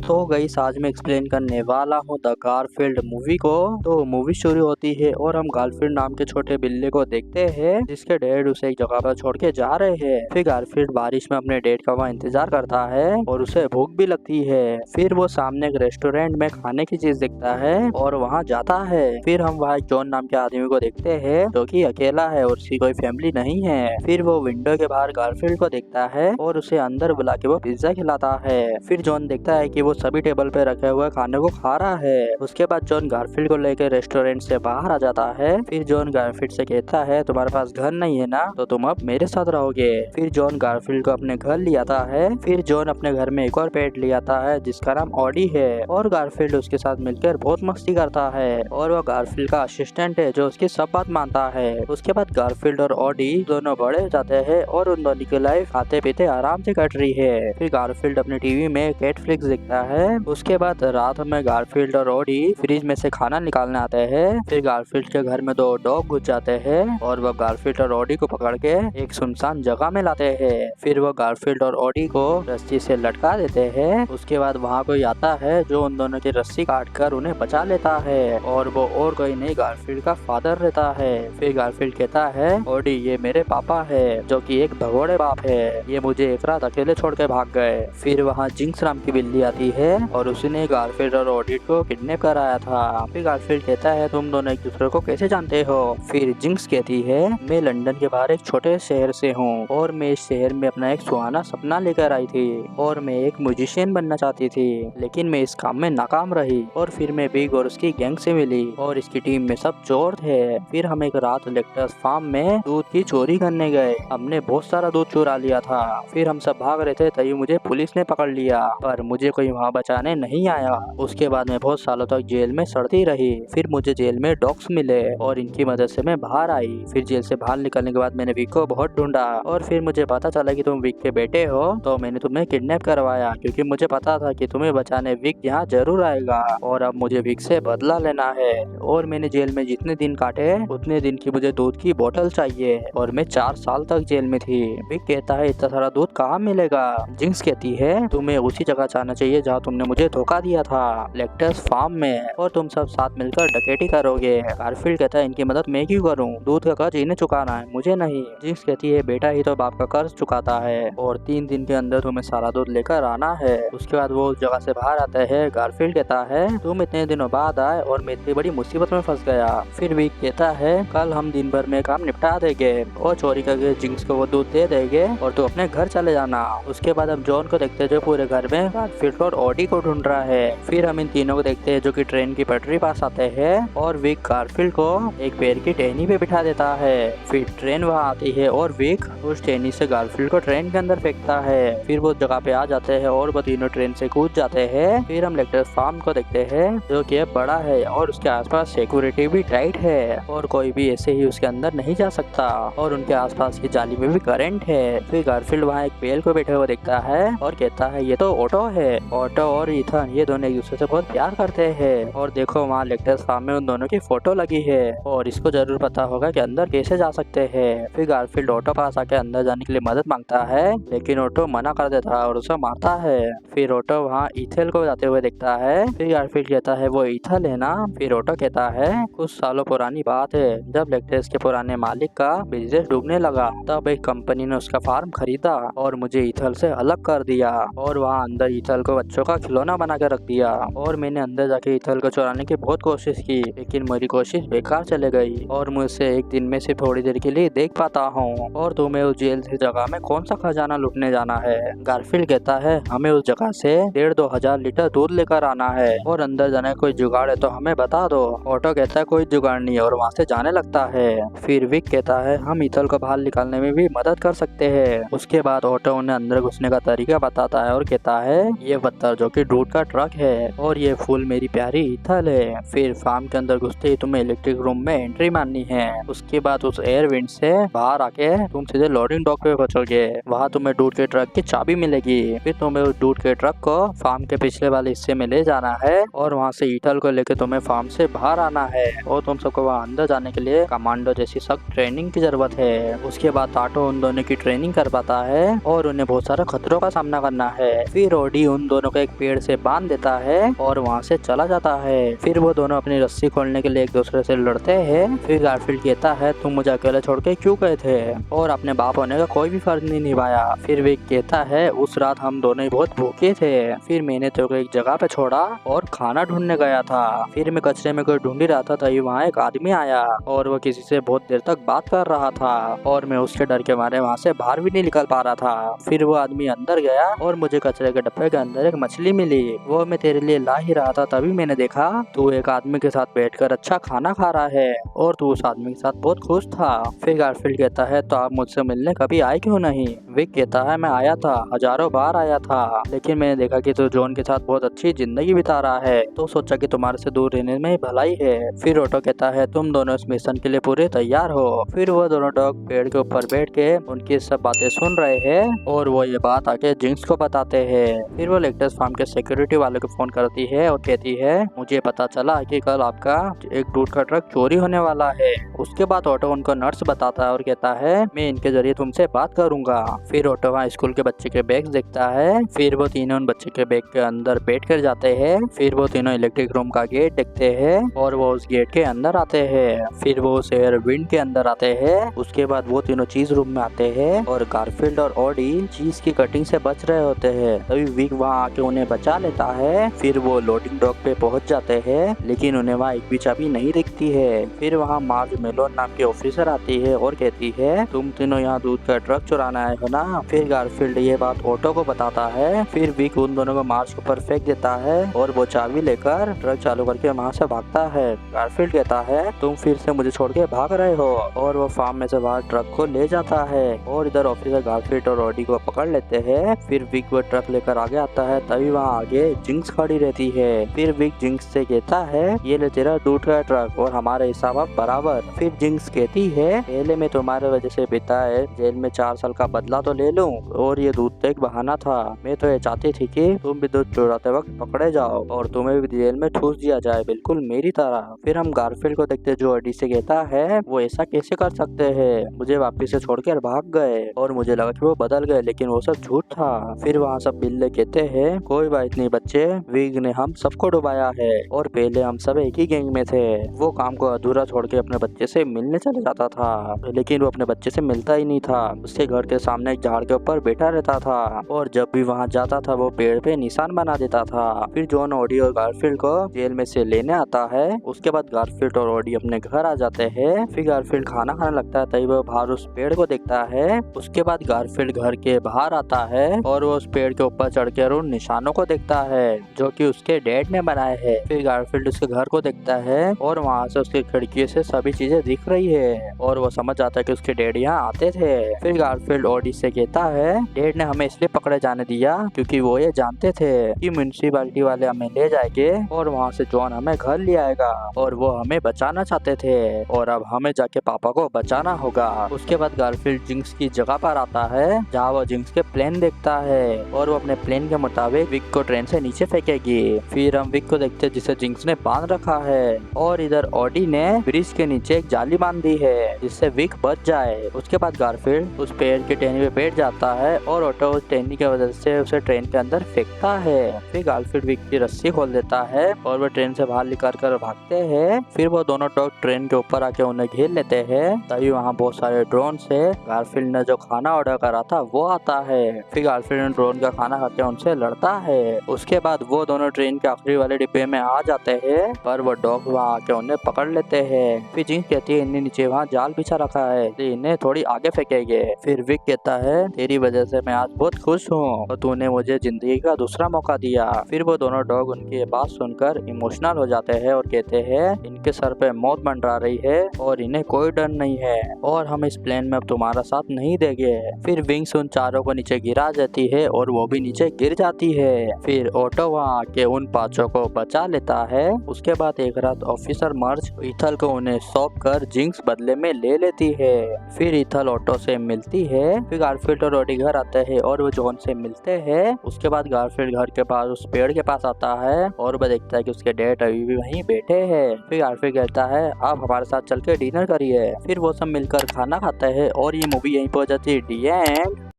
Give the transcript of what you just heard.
तो गाइस आज मैं एक्सप्लेन करने वाला हूँ द गारफील्ड मूवी को। तो मूवी शुरू होती है और हम गारफील्ड नाम के छोटे बिल्ली को देखते हैं जिसके डैड उसे एक जगह पर छोड़ के जा रहे हैं। फिर गारफील्ड बारिश में अपने डैड का वहाँ इंतजार करता है और उसे भूख भी लगती है। फिर वो सामने एक रेस्टोरेंट में खाने की चीज देखता है और वहाँ जाता है। फिर हम वहाँ जॉन नाम के आदमी को देखते हैं जो कि अकेला है और उसकी कोई फैमिली नहीं है। फिर वो विंडो के बाहर गारफील्ड को देखता है और उसे अंदर बुला के वो पिज्जा खिलाता है। फिर जॉन देखता है कि वो सभी टेबल पे रखे हुए खाने को खा रहा है। उसके बाद जॉन गारफील्ड को लेकर रेस्टोरेंट से बाहर आ जाता है। फिर जॉन गारफील्ड से कहता है तुम्हारे पास घर नहीं है ना, तो तुम अब मेरे साथ रहोगे। फिर जॉन गारफील्ड को अपने घर ले आता है। फिर जॉन अपने घर में एक और पेट ले आता है जिसका नाम ऑडी है और गारफील्ड उसके साथ मिलकर बहुत मस्ती करता है और वो गारफील्ड का असिस्टेंट है जो उसकी सब बात मानता है। उसके बाद गारफील्ड और ऑडी दोनों बड़े हो जाते हैं और उन दोनों की लाइफ खाते पीते आराम से कट रही है। फिर गारफील्ड अपने टीवी में नेटफ्लिक्स देखता है। उसके बाद रात में गारफील्ड और ऑडी फ्रिज में से खाना निकालने आते हैं। फिर गारफील्ड के घर में दो डॉग घुस जाते हैं और वो गारफील्ड और ऑडी को पकड़ के एक सुनसान जगह में लाते हैं। फिर वो गारफील्ड और ऑडी को रस्सी से लटका देते हैं। उसके बाद वहाँ कोई आता है जो उन दोनों की रस्सी काट कर उन्हें बचा लेता है और वो और कोई नहीं गारफील्ड का फादर रहता है। फिर गारफील्ड कहता है ऑडी ये मेरे पापा है जो कि एक भगोड़े बाप है, ये मुझे एक रात अकेले छोड़ के भाग गए। फिर वहाँ जिंक्स नाम की बिल्ली आती है और उसने गारफील्ड और ऑडी को किडनैप कराया था। फिर गारफील्ड कहता है तुम दोनों एक दूसरे को कैसे जानते हो। फिर जिंक्स कहती है मैं लंदन के बाहर एक छोटे शहर से हूँ और मैं इस शहर में अपना एक सुहाना सपना लेकर आई थी और मैं एक म्यूजिशियन बनना चाहती थी, लेकिन मैं इस काम में नाकाम रही। और फिर मैं बिग और उसकी गैंग से मिली और इसकी टीम में सब चोर थे। फिर हम एक रात लेक्टर्स फार्म में दूध की चोरी करने गए। हमने बहुत सारा दूध चुरा लिया था। फिर हम सब भाग रहे थे तभी मुझे पुलिस ने पकड़ लिया, पर मुझे कोई वहाँ बचाने नहीं आया। उसके बाद मैं बहुत सालों तक जेल में सड़ती रही। फिर मुझे जेल में डॉग्स मिले और इनकी मदद से मैं बाहर आई। फिर जेल से बाहर निकलने के बाद मैंने विक को बहुत ढूंढा और फिर मुझे पता चला कि तुम विक के बेटे हो, तो मैंने तुम्हें किडनैप करवाया क्योंकि मुझे पता था कि तुम्हें बचाने विक यहाँ जरूर आएगा और अब मुझे विक से बदला लेना है। और मैंने जेल में जितने दिन काटे उतने दिन की मुझे दूध की बोतल चाहिए और मैं 4 साल तक जेल में थी। विक कहता है इतना सारा दूध कहाँ मिलेगा। जिंक्स कहती है तुम्हें उसी जगह जाना चाहिए जहाँ तुमने मुझे धोखा दिया था, लेक्टर्स फार्म में, और तुम सब साथ मिलकर डकैती करोगे। गारफील्ड कहता है इनकी मदद मैं क्यों करूँ, दूध का कर्ज इन्हें चुकाना है मुझे नहीं। जिंक्स कहती है बेटा ही तो बाप का कर्ज चुकाता है और 3 दिन के अंदर तुम्हें सारा दूध लेकर आना है। उसके बाद वो उस जगह से बाहर आता है। गारफील्ड कहता है तुम इतने दिनों बाद आए और मैं इतनी बड़ी मुसीबत में फंस गया। फिर विक कहता है कल हम दिन भर में काम निपटा देंगे और चोरी करके जिंक्स को वो दूध दे देंगे और तू अपने घर चले जाना। उसके बाद हम जॉन को देखते हैं जो पूरे घर में गारफील्ड और ऑडी को ढूंढ रहा है। फिर हम इन तीनों को देखते हैं जो कि ट्रेन की पटरी पास आते हैं और विक गारफील्ड को एक पैर की टहनी पे बिठा देता है। फिर ट्रेन वहाँ आती है और विक उस टहनी से गारफील्ड को ट्रेन के अंदर फेंकता है। फिर वो जगह पे आ जाते हैं और वो तीनों ट्रेन से कूद जाते हैं। फिर हम लेक्टर्स फार्म को देखते हैं जो कि बड़ा है और उसके आसपास सिक्योरिटी भी टाइट है और कोई भी ऐसे ही उसके अंदर नहीं जा सकता और उनके आसपास की जाली में भी करंट है। फिर गारफील्ड वहाँ एक पेड़ को बैठे हुए देखता है और कहता है ये तो ऑटो है। ऑटो और इथन ये दोनों एक दूसरे से बहुत प्यार करते हैं और देखो वहाँ लेक्टर्स फार्म में उन दोनों की फोटो लगी है और इसको जरूर पता होगा कि अंदर कैसे जा सकते हैं। फिर गारफील्ड ऑटो पास आके अंदर जाने के लिए मदद मांगता है लेकिन ऑटो मना कर देता है और उसे मारता है। फिर ऑटो वहाँ ईथल को जाते हुए देखता है। फिर गारफील्ड कहता है वो ईथल है ना। फिर ऑटो कहता है कुछ सालों पुरानी बात है जब लेक्टर्स के पुराने मालिक का बिजनेस डूबने लगा तब एक कंपनी ने उसका फार्म खरीदा और मुझे ईथल से अलग कर दिया और वहाँ अंदर ईथल को बच्चों का खिलौना बना कर रख दिया और मैंने अंदर जाके ईथल को चुराने की बहुत कोशिश की लेकिन मेरी कोशिश बेकार चले गई और मुझसे एक दिन में सिर्फ थोड़ी देर के लिए देख पाता हूँ। और तुम्हें उस जेल से जगह में कौन सा खजाना लूटने जाना है। गारफील्ड कहता है हमें उस जगह से 1.5-2 हजार लीटर दूध लेकर आना है और अंदर जाने कोई जुगाड़ है तो हमें बता दो। ऑटो कहता है कोई जुगाड़ नहीं और वहाँ से जाने लगता है। फिर विक कहता है हम ईथल को बाहर निकालने में भी मदद कर सकते हैं। उसके बाद ऑटो उन्हें अंदर घुसने का तरीका बताता है और कहता है ये पत्थर जो कि दूध का ट्रक है और ये फूल मेरी प्यारी ईथल है। फिर फार्म के अंदर घुसते ही तुम्हें इलेक्ट्रिक रूम में एंट्री मारनी है। उसके बाद उस एयर विंड से बाहर आके तुम सीधे लोडिंग डॉक पे पहुंचोगे। वहाँ तुम्हें दूध के ट्रक की चाबी मिलेगी। फिर तुम्हें उस दूध के ट्रक को फार्म के पिछले वाले हिस्से में ले जाना है और वहाँ से ईथल को लेकर तुम्हें फार्म से बाहर आना है और तुम सबको वहाँ अंदर जाने के लिए कमांडो जैसी सख्त ट्रेनिंग की जरूरत है। उसके बाद टाटो उन दोनों की ट्रेनिंग कर पाता है और उन्हें बहुत सारा खतरों का सामना करना है। फिर ऑडी उन दोनों को एक पेड़ से बांध देता है और वहाँ से चला जाता है। फिर वो दोनों अपनी रस्सी खोलने के लिए एक दूसरे से लड़ते हैं। फिर गारफील्ड कहता है तुम मुझे अकेले छोड़ के क्यों गए थे और अपने बाप होने का कोई भी फर्ज नहीं निभाया। फिर विक कहता है उस रात हम दोनों ही बहुत भूखे थे, फिर मैंने तेरे को एक जगह पे छोड़ा और खाना ढूंढने गया था। फिर मैं कचरे में कोई ढूंढ ही रहा था तभी वहाँ एक आदमी आया और वो किसी से बहुत देर तक बात कर रहा था और मैं उसके डर के मारे वहाँ से बाहर भी नहीं निकल पा रहा था। फिर वो आदमी अंदर गया और मुझे कचरे के डब्बे के अंदर एक मछली मिली, वो मैं तेरे लिए ला ही रहा था तभी मैंने देखा तू एक आदमी के साथ बैठकर अच्छा खाना खा रहा है और तू उस आदमी के साथ बहुत खुश था। फिर गारफील्ड कहता है तो आप मुझसे मिलने कभी आए क्यों नहीं। विक कहता है मैं आया था, हजारों बार आया था, लेकिन मैंने देखा कि तू जॉन के साथ बहुत अच्छी जिंदगी बिता रहा है तो सोचा कि तुम्हारे से दूर रहने में भलाई है। फिर ऑटो कहता है तुम दोनों इस मिशन के लिए पूरे तैयार हो। फिर वो दोनों डॉग पेड़ के ऊपर बैठ के उनकी सब बातें सुन रहे हैं और वो ये बात आके जिंक्स को बताते हैं। फिर वो लेक्टस फार्म के सिक्योरिटी वाले को फोन करती है और कहती है मुझे पता चला कि कल आपका एक दूध का ट्रक चोरी होने वाला है। उसके बाद ऑटो उनको नर्स बताता है और कहता है मैं इनके जरिए तुमसे बात करूंगा। फिर ऑटो वहाँ स्कूल के बच्चे के बैग देखता है। फिर वो तीनों उन बच्चे के बैग के अंदर बैठ कर जाते हैं। फिर वो तीनों इलेक्ट्रिक रूम का गेट देखते हैं और वो उस गेट के अंदर आते हैं। फिर वो उस एयर विंड के अंदर आते हैं। उसके बाद वो तीनों चीज रूम में आते हैं और गारफील्ड और ऑडी चीज की कटिंग से बच रहे होते हैं तभी विक वहाँ आके उन्हें बचा लेता है। फिर वो लोडिंग डॉक पे पहुंच जाते हैं लेकिन उन्हें वहाँ एक भी चाबी नहीं दिखती है। फिर वहाँ मार्ज मेलोन नाम की ऑफिसर आती है और कहती है तुम तीनों यहाँ दूध का ट्रक चुराना आए हो ना। फिर गारफील्ड ये बात ऑटो को बताता है। फिर विक उन दोनों को मार्ज के ऊपर फेंक देता है और वो चाबी लेकर ट्रक चालू करके वहाँ से भागता है। गारफील्ड कहता है तुम फिर से मुझे छोड़ के भाग रहे हो और वो फार्म में से बाहर ट्रक को ले जाता है और इधर ऑफिसर गारफील्ड और ऑडी को पकड़ लेते हैं। फिर विक वो ट्रक लेकर आगे आता है तभी वहाँ आगे जिंक्स खड़ी रहती है। फिर विक जिंक्स से कहता है ये ले तेरा दूध का ट्रक और हमारे हिसाब अब बराबर। फिर जिंक्स कहती है पहले मैं तुम्हारे वजह से बिताए जेल में 4 साल का बदला तो ले लूं और ये दूध तो एक बहाना था। मैं तो ये चाहती थी कि तुम भी दूध चुराते वक्त पकड़े जाओ और तुम्हें भी जेल में ठूस दिया जाए बिल्कुल मेरी तरह। फिर हम गारफील्ड को देखते जो ऑडी से कहता है वो ऐसा कैसे कर सकते हैं, मुझे वापिस से छोड़कर भाग गए और मुझे लगा कि वो बदल गए लेकिन वो सब झूठ था। फिर वहाँ सब बिल्ले कहते हैं कोई बात नहीं बच्चे, विक ने हम सबको डुबाया है और पहले हम सब एक ही गैंग में थे। वो काम को अधूरा छोड़ के अपने बच्चे से मिलने चले जाता था लेकिन वो अपने बच्चे से मिलता ही नहीं था। उसके घर के सामने एक झाड़ के ऊपर बैठा रहता था और जब भी वहाँ जाता था वो पेड़ पे निशान बना देता था। फिर जॉन ऑडी और गारफील्ड को जेल में से लेने आता है। उसके बाद गारफील्ड और ऑडी अपने घर आ जाते हैं। फिर गारफील्ड खाना खाने लगता है तभी वो बाहर उस पेड़ को देखता है। उसके बाद गारफील्ड घर के बाहर आता है और वो उस पेड़ के ऊपर चढ़कर उन निशानों को देखता है जो कि उसके डैड ने बनाए हैं। फिर गारफील्ड उसके घर को देखता है और वहाँ से उसकी खिड़की से सभी चीजें दिख रही है और वो समझ जाता है कि उसके डैड यहाँ आते थे। फिर गारफील्ड ऑडी से कहता है डैड ने हमें इसलिए पकड़े जाने दिया क्योंकि वो ये जानते थे कि म्युनिसिपैलिटी वाले हमें ले जाएंगे और वहाँ से जॉन हमें घर ले आएगा और वो हमें बचाना चाहते थे और अब हमें जाके पापा को बचाना होगा। उसके बाद गारफील्ड जिंक्स की जगह पर आता है जहाँ वो जिंक्स के प्लेन देखता है और वो अपने प्लेन के मुताबिक विक को ट्रेन से नीचे फेंकेगी। फिर हम विक को देखते हैं जिसे जिंक्स ने बांध रखा है और इधर ऑडी ने ब्रिज के नीचे एक जाली बांध दी है जिससे विक बच जाए। उसके बाद गारफील्ड उस पेड़ के टहनी पे बैठ जाता है और ऑटो उस टहनी की वजह से उसे ट्रेन के अंदर फेंकता है। फिर गारफील्ड विक की रस्सी खोल देता है और वो ट्रेन से बाहर निकाल कर भागते हैं। फिर वो दोनों डॉग ट्रेन के ऊपर आके उन्हें घेर लेते हैं तभी वहाँ बहुत सारे ड्रोन से गारफील्ड ने जो खाना ऑर्डर करा था वो आता है। फिर गारफील्ड ड्रोन का खाना खाके उनसे लड़ता है। उसके बाद वो दोनों ट्रेन के आखिरी वाले डिब्बे में आ जाते हैं पर वो डॉग वहाँ आके उन्हें पकड़ लेते हैं। फिर जिंक्स कहती है इन्हें नीचे वहाँ जाल बिछा रखा है तो इन्हें थोड़ी आगे फेंकेंगे। फिर विक कहता है तेरी वजह से मैं आज बहुत खुश हूँ और तूने मुझे जिंदगी का दूसरा मौका दिया। फिर वो दोनों डॉग उनकी बात सुनकर इमोशनल हो जाते हैं और कहते हैं इनके सर पे मौत मंडरा रही है और इन्हें कोई डर नहीं है और हम इस प्लेन में अब तुम्हारा साथ नहीं देंगे। फिर विंग्स उन चारों को नीचे गिरा देती है और वो भी नीचे गिर जाती है। फिर ऑटो वहाँ आके उन पांचों को बचा लेता है। उसके बाद एक रात ऑफिसर मर्ज ईथल को उन्हें सौंप कर जिंक्स बदले में ले लेती है। फिर ईथल ऑटो से मिलती है। फिर गारफील्ड और ऑडी घर आते हैं और वो जॉन से मिलते हैं। उसके बाद गारफील्ड घर के पास उस पेड़ के पास आता है और वो देखता है कि उसके डैड अभी भी वहीं बैठे हैं। फिर गारफील्ड कहता है आप हमारे साथ चल के डिनर करिए। फिर वो सब मिलकर खाना खाते हैं और ये मूवी यहीं पर हो जाती है। D and.